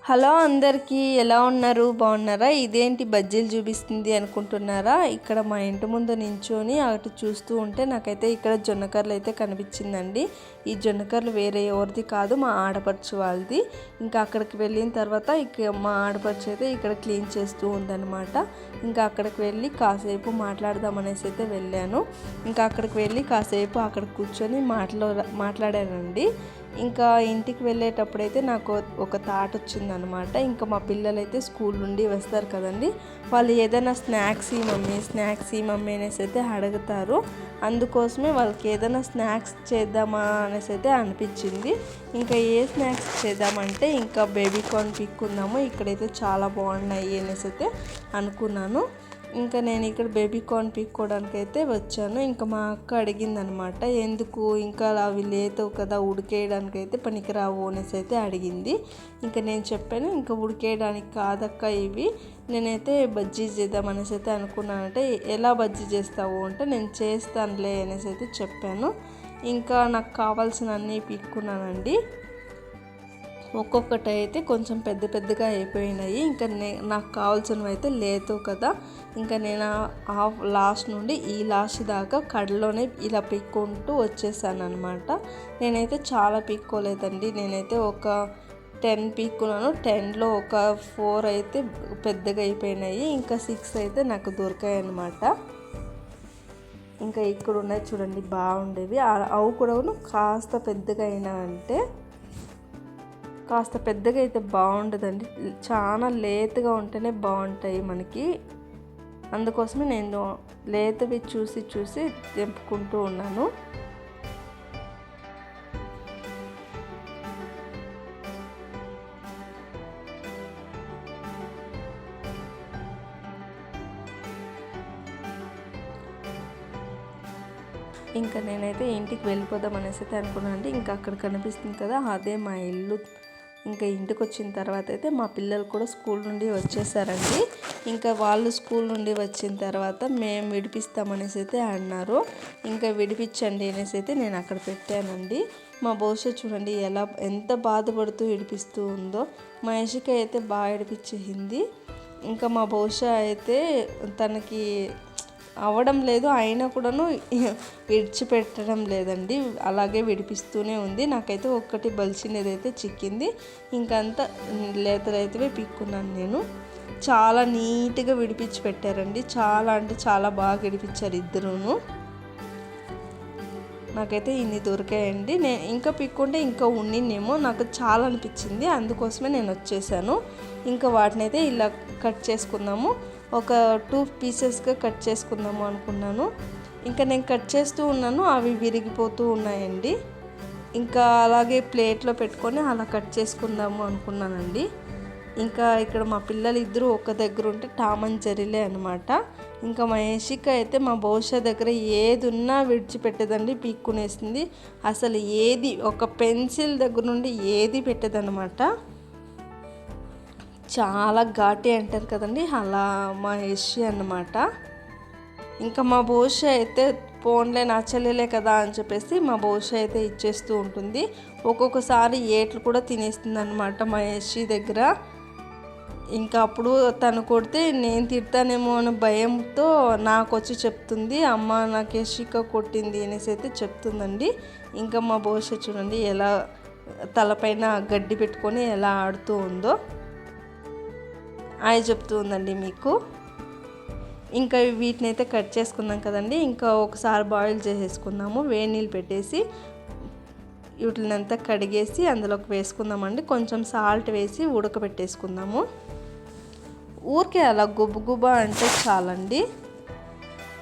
Hello అందరికీ, ఎలా ఉన్నారు? బాగున్నారా? ఇదేంటి బజ్జీలు చూపిస్తుంది అనుకుంటున్నారా? ఇక్కడ మా ఇంటి ముందు నించొని అటు చూస్తూ ఉంటే నాకైతే ఇక్కడ జొన్నకర్రలు అయితే కనిపించిందండి. ఈ జొన్నకర్రలు వేరే ఎవరిది కాదు, మా ఆడపడుచు వాళ్ళది. ఇంకా అక్కడికి వెళ్ళిన తర్వాత మా ఆడపడుచు అయితే ఇక్కడ క్లీన్ చేస్తూ ఉందన్నమాట. ఇంకా అక్కడికి వెళ్ళి కాసేపు మాట్లాడదామనేసి అయితే వెళ్ళాను. ఇంకా అక్కడికి వెళ్ళి కాసేపు అక్కడ కూర్చొని మాట్లాడానండి. ఇంకా ఇంటికి వెళ్ళేటప్పుడైతే నాకు ఒక థాట్ వచ్చిందనమాట. ఇంకా మా పిల్లలైతే స్కూల్ నుండి వస్తారు కదండి, వాళ్ళు ఏదైనా స్నాక్స్ ఈ మమ్మీ అనేసి అయితే అడుగుతారు. అందుకోసమే వాళ్ళకి ఏదైనా స్నాక్స్ చేద్దామా అనేసి అయితే అనిపించింది. ఇంకా ఏ స్నాక్స్ చేద్దామంటే ఇంకా బేబీ కార్న్ పిక్కుందాము, ఇక్కడైతే చాలా బాగున్నాయి అనేసి అయితే అనుకున్నాను. ఇంకా నేను ఇక్కడ బేబీ కార్న్ పీక్కోవడానికి అయితే వచ్చాను. ఇంకా మా అక్క అడిగిందనమాట, ఎందుకు ఇంకా అవి లేతవు కదా, ఉడికేయడానికి అయితే పనికిరావు అనేసి అయితే అడిగింది. ఇంకా నేను చెప్పాను, ఇంకా ఉడికేయడానికి కాదక్క ఇవి, నేనైతే బజ్జీ చేద్దాం అనేసి అయితే అనుకున్నానంటే, ఎలా బజ్జీ చేస్తావు అంటే నేను చేస్తానులే అనేసి అయితే చెప్పాను. ఇంకా నాకు కావాల్సిన అన్నీ పీక్కున్నానండి. ఒక్కొక్కటి అయితే కొంచెం పెద్దగా అయిపోయినాయి. ఇంకా నాకు కావాల్సినవి అయితే లేదు కదా, ఇంకా నేను లాస్ట్ నుండి ఈ లాస్ట్ దాకా కడలోనే ఇలా పీక్కుంటూ వచ్చేసాను అనమాట. నేనైతే చాలా పీక్కోలేదండి, నేనైతే ఒక 10 పీక్కున్నాను. 10లో ఒక 4 అయితే పెద్దగా అయిపోయినాయి, ఇంకా 6 అయితే నాకు దొరికాయి అనమాట. ఇంకా ఇక్కడ ఉన్నాయి చూడండి, బాగుండేవి. అవి కూడా కాస్త పెద్దగా అయినా అంటే కాస్త పెద్దగా అయితే బాగుండదండి, చాలా లేతగా ఉంటేనే బాగుంటాయి మనకి. అందుకోసమే నేను లేతవి చూసి తెంపుకుంటూ ఉన్నాను. ఇంకా నేనైతే ఇంటికి వెళ్ళిపోదాం అనేసి అయితే అనుకున్నాను అండి. ఇంకా అక్కడ కనిపిస్తుంది కదా, అదే మా ఇల్లు. ఇంకా ఇంటికి వచ్చిన తర్వాత అయితే మా పిల్లలు కూడా స్కూల్ నుండి వచ్చేసారండి. ఇంకా వాళ్ళు స్కూల్ నుండి వచ్చిన తర్వాత మేము విడిపిస్తామనేసి అయితే అన్నారు. ఇంకా విడిపించండి అనేసి అయితే నేను అక్కడ పెట్టానండి. మా భవిష్యత్తు చూడండి ఎంత బాధపడుతూ విడిపిస్తూ ఉందో. మా యశిక అయితే బాగా విడిపించింది. ఇంకా మా భవిష్య అయితే తనకి అవ్వడం లేదు, అయినా కూడాను విడిచిపెట్టడం లేదండి, అలాగే విడిపిస్తూనే ఉంది. నాకైతే ఒక్కటి బలిసినదైతే చిక్కింది, ఇంకంతా లేతలైతే పీక్కున్నాను నేను. చాలా నీట్గా విడిపించి పెట్టారండి, చాలా అంటే చాలా బాగా విడిపించారు ఇద్దరును. నాకైతే ఇన్ని దొరికాయండి. నేను ఇంకా పీక్కుంటే ఇంకా ఉండిందేమో, నాకు చాలా అనిపించింది, అందుకోసమే నేను వచ్చేసాను. ఇంకా వాటిని అయితే ఇలా కట్ చేసుకుందాము, ఒక 2 పీసెస్గా కట్ చేసుకుందాము అనుకున్నాను. ఇంకా నేను కట్ చేస్తూ ఉన్నాను, అవి విరిగిపోతూ ఉన్నాయండి. ఇంకా అలాగే ప్లేట్లో పెట్టుకొని అలా కట్ చేసుకుందాము అనుకున్నానండి. ఇంకా ఇక్కడ మా పిల్లలు ఇద్దరు ఒక దగ్గర ఉంటే టామ్ అండ్ జెర్రీలే అనమాట. ఇంకా మా యశిక అయితే మా భవిష్యత్ దగ్గర ఏది ఉన్నా విడిచిపెట్టదండి, పీక్కునేసింది. అసలు ఏది, ఒక పెన్సిల్ దగ్గర నుండి ఏది పెట్టదనమాట. చాలా ఘాటి అంటారు కదండి, అలా మా యశి అన్నమాట. ఇంకా మా భవిష్య అయితే పోన్లే నా చెల్లెలే కదా అని చెప్పేసి మా భవిష్య అయితే ఇచ్చేస్తూ ఉంటుంది. ఒక్కొక్కసారి ఏట్లు కూడా తినేస్తుంది అనమాట మా యశి దగ్గర. ఇంకా అప్పుడు తను కొడితే నేను తిడతానేమో అనే భయంతో నాకు వచ్చి చెప్తుంది, అమ్మ నాకు యశిక కొట్టింది అనేసి అయితే చెప్తుందండి. ఇంకా మా భవిష్య చూడండి ఎలా తలపైన గడ్డి పెట్టుకొని ఎలా ఆడుతూ ఉందో, అవి చెప్తూ ఉందండి మీకు. ఇంకా వీటిని అయితే కట్ చేసుకున్నాం కదండి. ఇంకా ఒకసారి బాయిల్ చేసేసుకుందాము, వేడి నీళ్ళు పెట్టేసి వీటినంతా కడిగేసి అందులోకి వేసుకుందామండి. కొంచెం సాల్ట్ వేసి ఉడకబెట్టేసుకుందాము. ఊరికే అలా గుబ్బ అంటే చాలండి,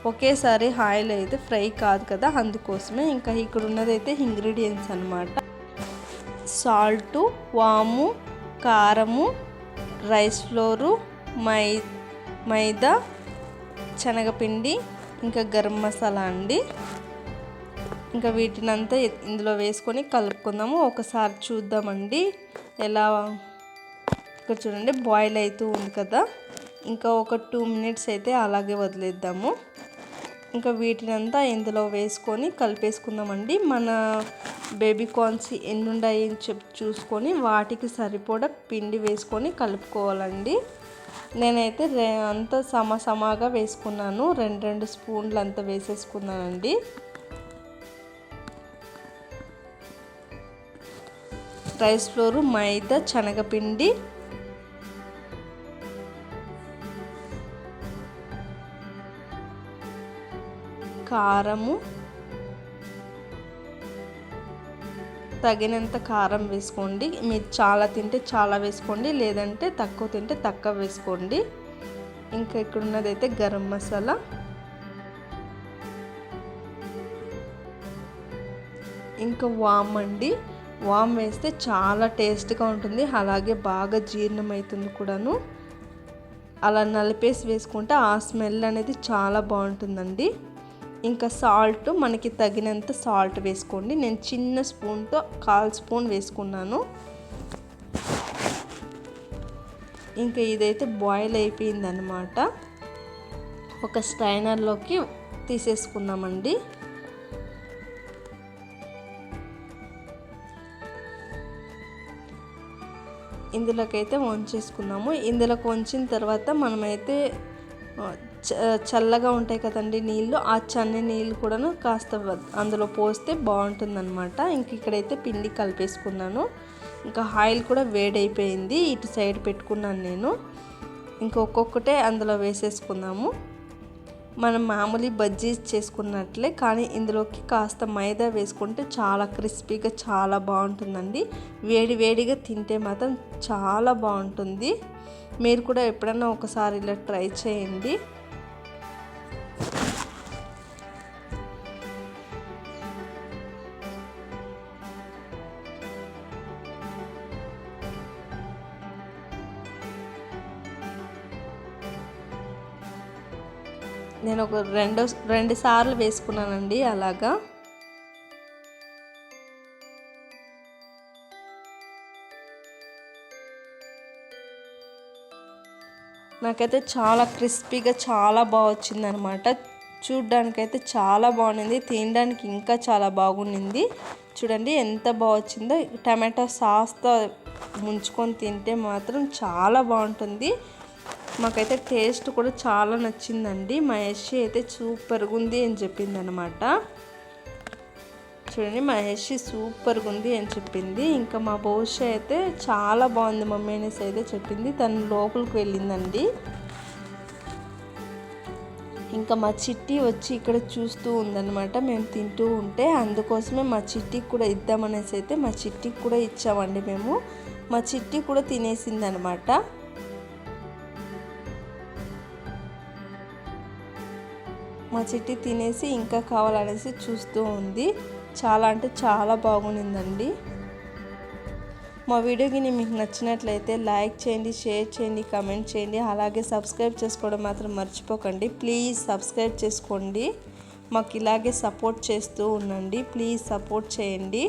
ఒకేసారి ఆయిల్ అయితే ఫ్రై కాదు కదా, అందుకోసమే. ఇంకా ఇక్కడ ఉన్నదైతే ఇంగ్రీడియంట్స్ అనమాట, సాల్టు, వాము, కారము, రైస్ ఫ్లోరు, మైదా, శనగపిండి, ఇంకా గరం మసాలా అండి. ఇంకా వీటినంతా ఇందులో వేసుకొని కలుపుకుందాము. ఒకసారి చూద్దామండి ఎలా. ఇక్కడ చూడండి బాయిల్ అవుతూ ఉంది కదా, ఇంకా ఒక 2 మినిట్స్ అయితే అలాగే వదిలేద్దాము. ఇంకా వీటినంతా ఇందులో వేసుకొని కలిపేసుకుందామండి. మన బేబీ కార్న్స్ ఎన్ని ఉన్నాయి అని చూసుకొని వాటికి సరిపడా పిండి వేసుకొని కలుపుకోవాలండి. నేనైతే అంతా సమాగా వేసుకున్నాను, 2 స్పూన్లు అంతా వేసేసుకున్నానండి. రైస్ ఫ్లోర్, మైదా, శనగపిండి, కారము, తగినంత కారం వేసుకోండి. మీరు చాలా తింటే చాలా వేసుకోండి, లేదంటే తక్కువ తింటే తక్కువ వేసుకోండి. ఇంకా ఇక్కడ ఉన్నదైతే గరం మసాలా, ఇంకా వామ్ అండి. వామ్ వేస్తే చాలా టేస్ట్గా ఉంటుంది, అలాగే బాగా జీర్ణమవుతుంది కూడాను. అలా నలిపేసి వేసుకుంటే ఆ స్మెల్ అనేది చాలా బాగుంటుందండి. ఇంకా సాల్ట్ మనకి తగినంత సాల్ట్ వేసుకోండి. నేను చిన్న స్పూన్తో 1/4 స్పూన్ వేసుకున్నాను. ఇంకా ఇదైతే బాయిల్ అయిపోయిందనమాట. ఒక స్ట్రైనర్లోకి తీసేసుకున్నామండి. ఇందులోకైతే వంచేసుకున్నాము. ఇందులోకి వంచిన తర్వాత మనమైతే చల్లగా ఉంటాయి కదండి నీళ్ళు, ఆ చన్ని నీళ్ళు కూడాను కాస్త అందులో పోస్తే బాగుంటుందన్నమాట. ఇంక ఇక్కడైతే పిండి కలిపేసుకున్నాను. ఇంకా ఆయిల్ కూడా వేడైపోయింది, ఇటు సైడ్ పెట్టుకున్నాను నేను. ఇంకా ఒక్కొక్కటే అందులో వేసేసుకుందాము. మనం మామూలు బజ్జీ చేసుకున్నట్లే, కానీ ఇందులోకి కాస్త మైదా వేసుకుంటే చాలా క్రిస్పీగా చాలా బాగుంటుందండి. వేడిగా తింటే మాత్రం చాలా బాగుంటుంది. మీరు కూడా ఎప్పుడైనా ఒకసారి ఇలా ట్రై చేయండి. నేను ఒక 2 సార్లు వేసుకున్నానండి అలాగా. నాకైతే చాలా క్రిస్పీగా చాలా బాగా వచ్చిందనమాట. చూడ్డానికైతే చాలా బాగుంది, తినడానికి ఇంకా చాలా బాగుండింది. చూడండి ఎంత బాగా వచ్చిందో. టమాటో సాస్తో ముంచుకొని తింటే మాత్రం చాలా బాగుంటుంది. మాకైతే టేస్ట్ కూడా చాలా నచ్చిందండి. మా యశ్షి అయితే సూపర్గా ఉంది అని చెప్పింది అనమాట. చూడండి, మా యశ్షి సూపర్గా ఉంది అని చెప్పింది. ఇంకా మా భవిష్య అయితే చాలా బాగుంది మమ్మీ అనేసి అయితే చెప్పింది. తను లోపలికి వెళ్ళిందండి. ఇంకా మా చిట్టి వచ్చి ఇక్కడ చూస్తూ ఉందన్నమాట మేము తింటూ ఉంటే. అందుకోసమే మా చిట్టికి కూడా ఇద్దామనేసి అయితే మా చిట్టికి కూడా ఇచ్చామండి మేము. మా చిట్టి కూడా తినేసింది అనమాట. మా చిట్టి తినేసి ఇంకా కావాలనేసి చూస్తూ ఉంది. చాలా అంటే చాలా బాగుండిందండి. మా వీడియోకి మీకు నచ్చినట్లయితే లైక్ చేయండి, షేర్ చేయండి, కామెంట్ చేయండి. అలాగే సబ్స్క్రైబ్ చేసుకోవడం మాత్రం మర్చిపోకండి. ప్లీజ్ సబ్స్క్రైబ్ చేసుకోండి. మాకు ఇలాగే సపోర్ట్ చేస్తూ ఉండండి. ప్లీజ్ సపోర్ట్ చేయండి.